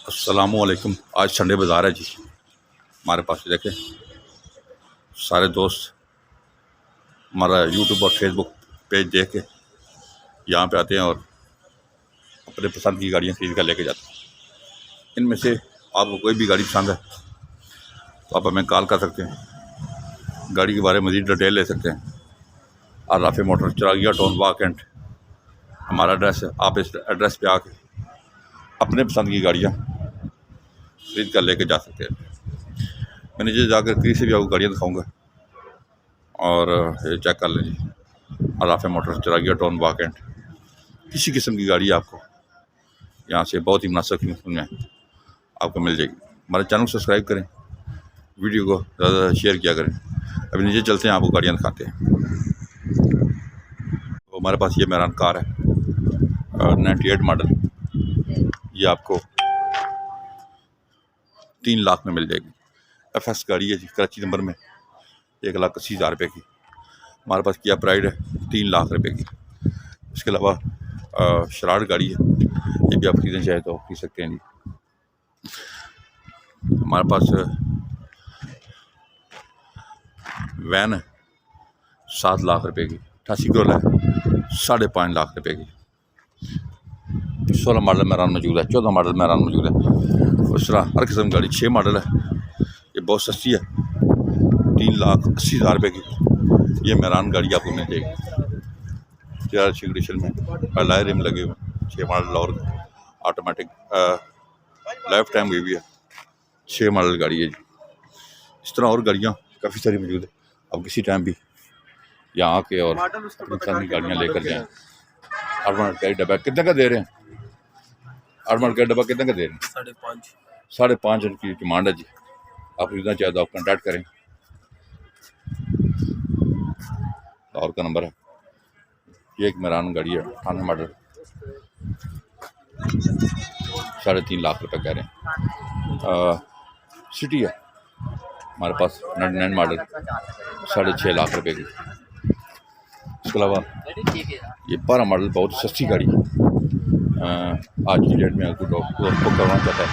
अस्सलामुअलैकुम। आज संडे बाज़ार है जी हमारे पास। देखें सारे दोस्त हमारा यूट्यूब और फेसबुक पेज देख के यहाँ पे आते हैं और अपने पसंद की गाड़ियाँ खरीद कर लेके जाते हैं। इनमें से आपको कोई भी गाड़ी पसंद है तो आप हमें कॉल कर सकते हैं, गाड़ी के बारे में मज़ीद डिटेल ले सकते हैं। आराफे मोटर चिरागिया टाउन वाक एंड हमारा एड्रेस है। आप इस एड्रेस पे आके अपने पसंद की गाड़ियाँ खरीद कर लेके जा सकते हैं। मैं नीचे जाकर करीब से भी आपको गाड़ियाँ दिखाऊंगा और ये चेक कर लें जी। आराफे मोटर चिरागिया टाउन वाक एंड किसी किस्म की गाड़ी आपको यहाँ से बहुत ही मुनासिब कीमत में आपको मिल जाएगी। हमारे चैनल को सब्सक्राइब करें, वीडियो को ज़्यादा शेयर किया करें। अभी नीचे चलते हैं, आपको गाड़ियाँ दिखाते हैं। तो हमारे पास ये मेरान कार है 98 मॉडल। ये आपको 3 लाख में मिल जाएगी। FS गाड़ी है जी, कराची नंबर में, 1,80,000 रुपये की। हमारे पास किया प्राइड है 3 लाख रुपये की। इसके अलावा शराड गाड़ी है, ये भी आप खरीदना चाहे तो खरीद सकते हैं जी। हमारे पास वैन है 7 लाख रुपए की। 88 किलो है 5.5 लाख रुपए की। 16 मॉडल मेरान मौजूद है, 14 मॉडल मेरान मौजूद है। उस तरह हर किस्म की गाड़ी 6 मॉडल है, ये बहुत सस्ती है, 3,80,000 रुपये की। ये मेरान गाड़ी आपको मिल जाएगी। 4 अच्छी कंडीशन में लाइट रिम लगे हुए, 6 मॉडल और ऑटोमेटिक लाइफ टाइम हुई भी है। 6 मॉडल गाड़ी है जी। इस तरह और गाड़ियाँ काफ़ी सारी मौजूद है। आप किसी टाइम भी यहाँ आके और अपनी पसंद की गाड़ियाँ लेकर जाएँ। अर्बन का डब्बा कितने का दे रहे हैं? अर्बन का डब्बा कितने का दे रहे हैं? 5.5 की डिमांड है जी। आप खरीदना चाहे तो आप कॉन्टैक्ट करें। और का नंबर है। ये एक मेरान गाड़ी है 98 मॉडल, 3.5 लाख रुपए कह रहे हैं। सिटी है हमारे पास 99 मॉडल, 6.5 लाख रुपए की। इसके अलावा ये 12 मॉडल बहुत सस्ती गाड़ी है। आज की डेट में अगर दोस्त को करवाना चाहता है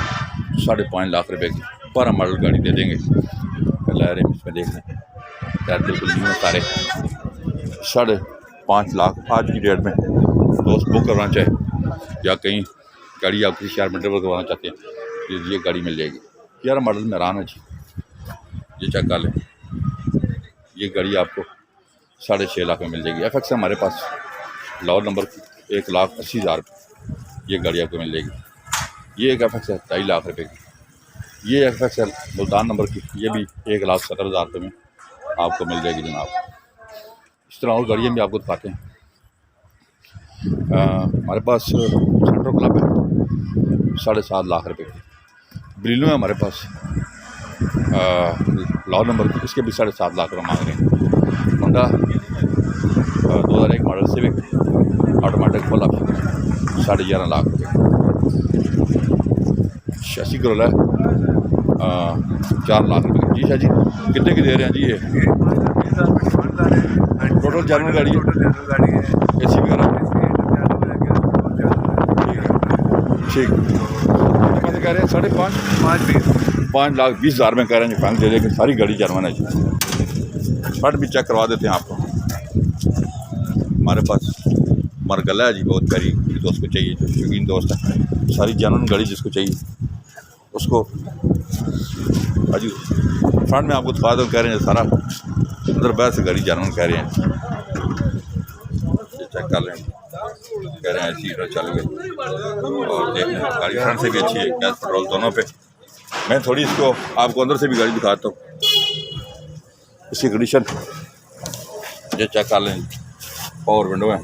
5.5 लाख रुपए की 12 मॉडल गाड़ी दे देंगे। लारे इसमें देख लें, टायर बिल्कुल न्यू है सारे। 5.5 लाख आज की डेट में दोस्त बुक करवाना चाहे या कहीं गाड़ी आप किसी शहर में ट्रेवल करवाना चाहते हैं, ये गाड़ी मिल जाएगी। 11 मॉडल मेरान है जी, ये चेक कर लें। ये गाड़ी आपको 6.5 लाख में मिल जाएगी। FX है हमारे पास, लाहौर नंबर की, 1,80,000 रुपये ये गाड़ी आपको मिल जाएगी। ये एक FX है 2.5 लाख रुपये की। ये FX है मुल्तान नंबर की, ये भी 1,70,000 रुपये में आपको मिल जाएगी जनाब। इस तरह और गाड़ियाँ भी आपको दिखाते हैं। हमारे पास सेंट्रो क्लब है 7.5 लाख रुपये की। ब्रीनो है हमारे पास लाहौर नंबर की, इसके भी 7.5 लाख रुपये मांग रहे हैं। Honda 2001 model civic automatic full option 11.5 lakh रुपये। 86 किलो है 4 लाख रुपये की। जी शाह जी कितने की दे रहे हैं जी? ये टोटल जनरल गाड़ी है, AC वगैरह ठीक कह रहे हैं। 5 लाख 20,000 में कह रहे हैं फाइनल दे देंगे। सारी गाड़ी जर्मन है जी। फट भी चेक करवा देते हैं आपको। हमारे पास मरगला है जी, बहुत प्यारी दोस्त को चाहिए, जो शौकीन दोस्त है। सारी जर्मन गाड़ी जिसको चाहिए उसको अजी फ्रंट में आपको दिखा दो, कह रहे हैं सारा अंदर बैठ से गाड़ी जर्मन कह रहे हैं। चेक कर लें, कह रहे हैं ऐसी चल गई और देख लें गाड़ी फ्रंट से भी अच्छी है, गैस पेट्रोल दोनों पे। मैं थोड़ी इसको आपको अंदर से भी गाड़ी दिखाता हूँ, इसकी कंडीशन ये चेक कर लें। पावर विंडो है।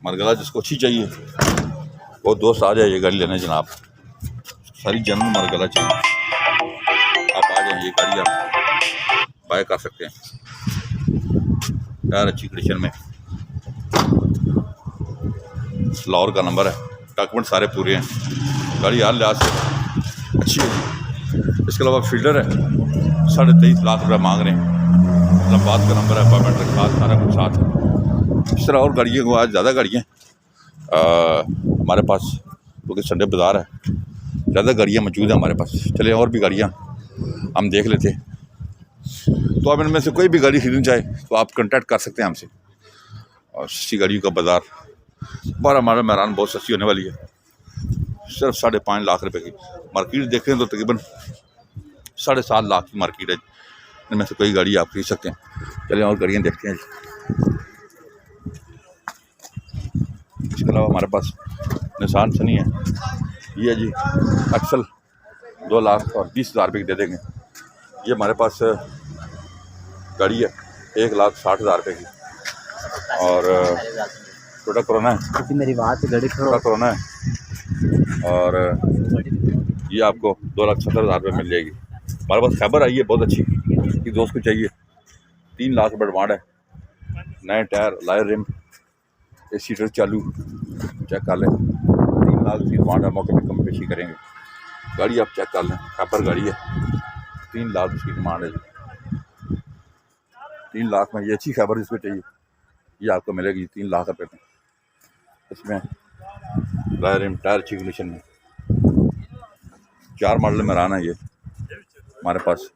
मरगला जिसको अच्छी चाहिए वो दोस्त आ जाए ये गाड़ी लेने जनाब। सारी जनरल मरगला चाहिए, आप आ जाए, ये गाड़ी आप बाय कर सकते हैं। यार अच्छी कंडीशन में, लाहौर का नंबर है, डॉक्यूमेंट सारे पूरे हैं, गाड़ी हर लिहाज से अच्छी है। इसके अलावा फील्डर है 23.5 लाख रुपये मांग रहे हैं। लंबात का नंबर है, पेमेंट के साथ सारा कुछ साथ है। इस तरह और गाड़ियों को आज ज़्यादा गाड़ियाँ हमारे पास क्योंकि संडे बाज़ार है, ज़्यादा गाड़ियाँ मौजूद हैं हमारे पास। चले और भी गाड़ियाँ हम देख लेते हैं। तो आप इनमें से कोई भी गाड़ी खरीदना चाहे तो आप कांटेक्ट कर सकते हैं हमसे। और सस्ती गाड़ियों का बाज़ार 12 माडल मैरान बहुत सस्ती होने वाली है, सिर्फ 5.5 लाख रुपए की। मार्केट देखें तो तकरीबन 7.5 लाख की मार्केट है, इनमें से कोई गाड़ी आप खरीद सकते हैं। चलिए और गाड़ियाँ देखते हैं जी। इसके अलावा हमारे पास निसान सनी है, ये जी एक्सल 2,20,000 रुपये की दे देंगे। ये हमारे पास गाड़ी है 1,60,000 रुपये की। और टोयोटा कोरोना है, मेरी बात टोयोटा कोरोना है, और ये आपको 2,70,000 रुपये मिल जाएगी। हमारे पास खैबर आई है बहुत अच्छी, कि दोस्त को चाहिए। 3 लाख रुपये डिमांड है, नए टायर, लायर रिम, AC सीटर चालू, चेक कर लें। 3 लाख की डिमांड है, मौके पे कम पेशी करेंगे। गाड़ी आप चेक कर लें, खैबर गाड़ी है, 3 लाख की डिमांड है जी। 3 लाख में ये अच्छी खैबर जिसको चाहिए ये आपको मिलेगी 3 लाख रुपये में। इसमें लायर रिम, टायर अच्छी कंडीशन में, 4 मॉडल में आना है ये हमारे पास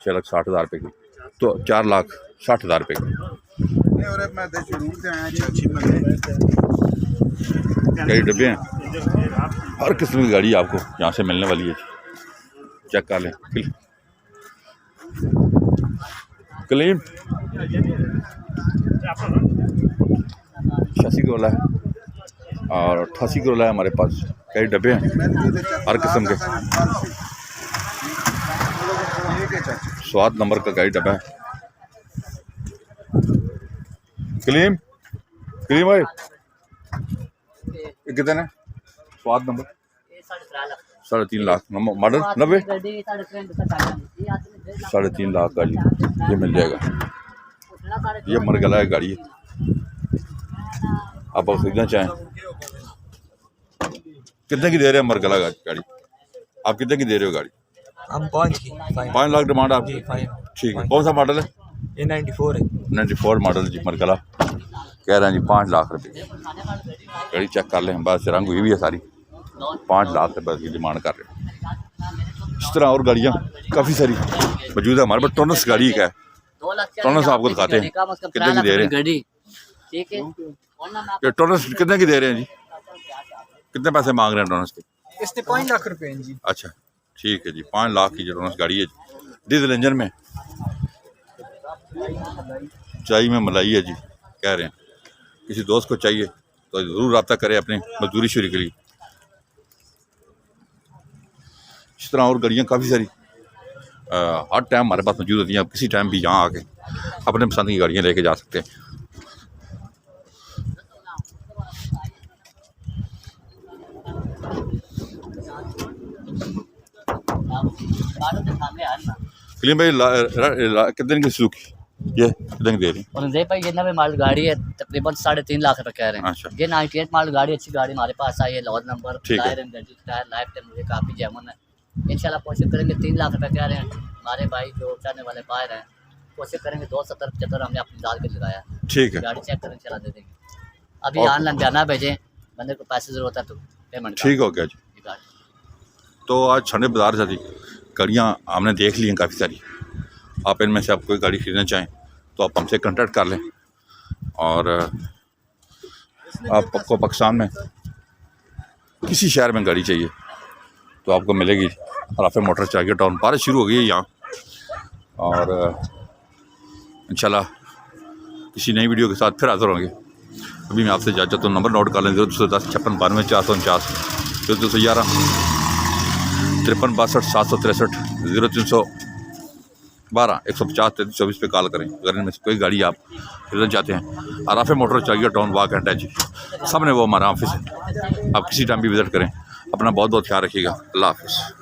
6,60,000 रुपये की, तो 4,60,000 रुपये की। कई डब्बे हैं, हर किस्म की गाड़ी आपको यहाँ से मिलने वाली है। चेक कर लें। क्लीन 86 किलो है और 88 किलो है हमारे पास। कई डब्बे हैं हर किस्म के, 7 नंबर का गाड़ी डब्बा है। क्लीम भाई ये कितने 7 नंबर 3.5 लाख मॉडल 90 3.5 लाख का जी ये मिल जाएगा। ये मरगला है गाड़ी, आप खरीदना चाहें। कितने की दे रहे हैं मरगला गाड़ी? आप कितने की दे रहे हो गाड़ी? हम 5 लाख डिमांड आपकी। ठीक है, कौन सा मॉडल है? ये 94 है। 94 मॉडल जी मरगला, कह रहे हैं जी 5 लाख रुपये। गाड़ी चेक कर लें, बस रंग हुई भी है सारी, 5 लाख रुपये की डिमांड कर रहे हैं। इस तरह और गाड़ियाँ काफ़ी सारी मौजूद है हमारे पास। टोनस गाड़ी का है, टोनस आपको दिखाते हैं कितने की दे रहे हैं। ये टोनस कितने की दे रहे हैं जी? कितने पैसे मांग रहे हैं टोनस के? इसके 5 लाख रुपए हैं जी। अच्छा ठीक है जी, 5 लाख की जो टोनस गाड़ी है, डीजल इंजन में, चाय में मलाई है जी। कह रहे हैं किसी दोस्त को चाहिए तो ज़रूर रब्ता करें अपने मजदूरी शुरू के लिए। इस तरह और गाड़ियाँ काफ़ी सारी हर टाइम हमारे पास मौजूद होती हैं। आप किसी टाइम भी यहाँ आके अपने पसंद की गाड़ियाँ लेके जा सकते हैं। कलीम भाई कितने की सुजुकी ये कितने की दे रही है भाई? ये 90 मॉडल गाड़ी है, तकरीबन 3.5 लाख रुपए कह रहे हैं। अच्छा। ये 98 मॉडल गाड़ी, अच्छी गाड़ी हमारे पास आई है, लॉज नंबर, टायर लाइफ टाइम मुझे काफ़ी जेमन है। इंशाल्लाह कोशिश करेंगे। 3 लाख रुपए कह रहे हैं हमारे भाई जो चाहने वाले बाहर हैं, कोशिश करेंगे। 270-75 हमने अपनी डाल के लगाया। ठीक है, गाड़ी चेक करें, इंशाल्लाह दे देंगे। अभी ऑनलाइन जाना भेजें, बंदे को पैसे जरूरत है तो पेमेंट। ठीक हो गया जी। तो आज संडे बाज़ार जाती गाड़ियाँ हमने देख ली हैं काफ़ी सारी। आप इनमें से आप कोई गाड़ी खरीदना चाहें तो आप हमसे कांटेक्ट कर लें। और आपको पाकिस्तान में किसी शहर में गाड़ी चाहिए तो आपको मिलेगी राफे मोटर चाहिए टाउन। बारिश शुरू हो गई है यहाँ, और इंशाल्लाह किसी नई वीडियो के साथ फिर हाज़िर होंगे। अभी मैं आपसे इजाज़त, तो नंबर नोट कर लें 0210 56 92 449, 0211 53 62 763, 0312 150 33 24 पे कॉल करें अगर इनमें से कोई गाड़ी आप खरीदना चाहते हैं। आराफे मोटर चाहिए टाउन वाक एंड टच, सामने वो हमारा ऑफिस है। आप किसी टाइम भी विज़िट करें। अपना बहुत बहुत ख्याल रखिएगा। अल्लाह हाफ़िज़।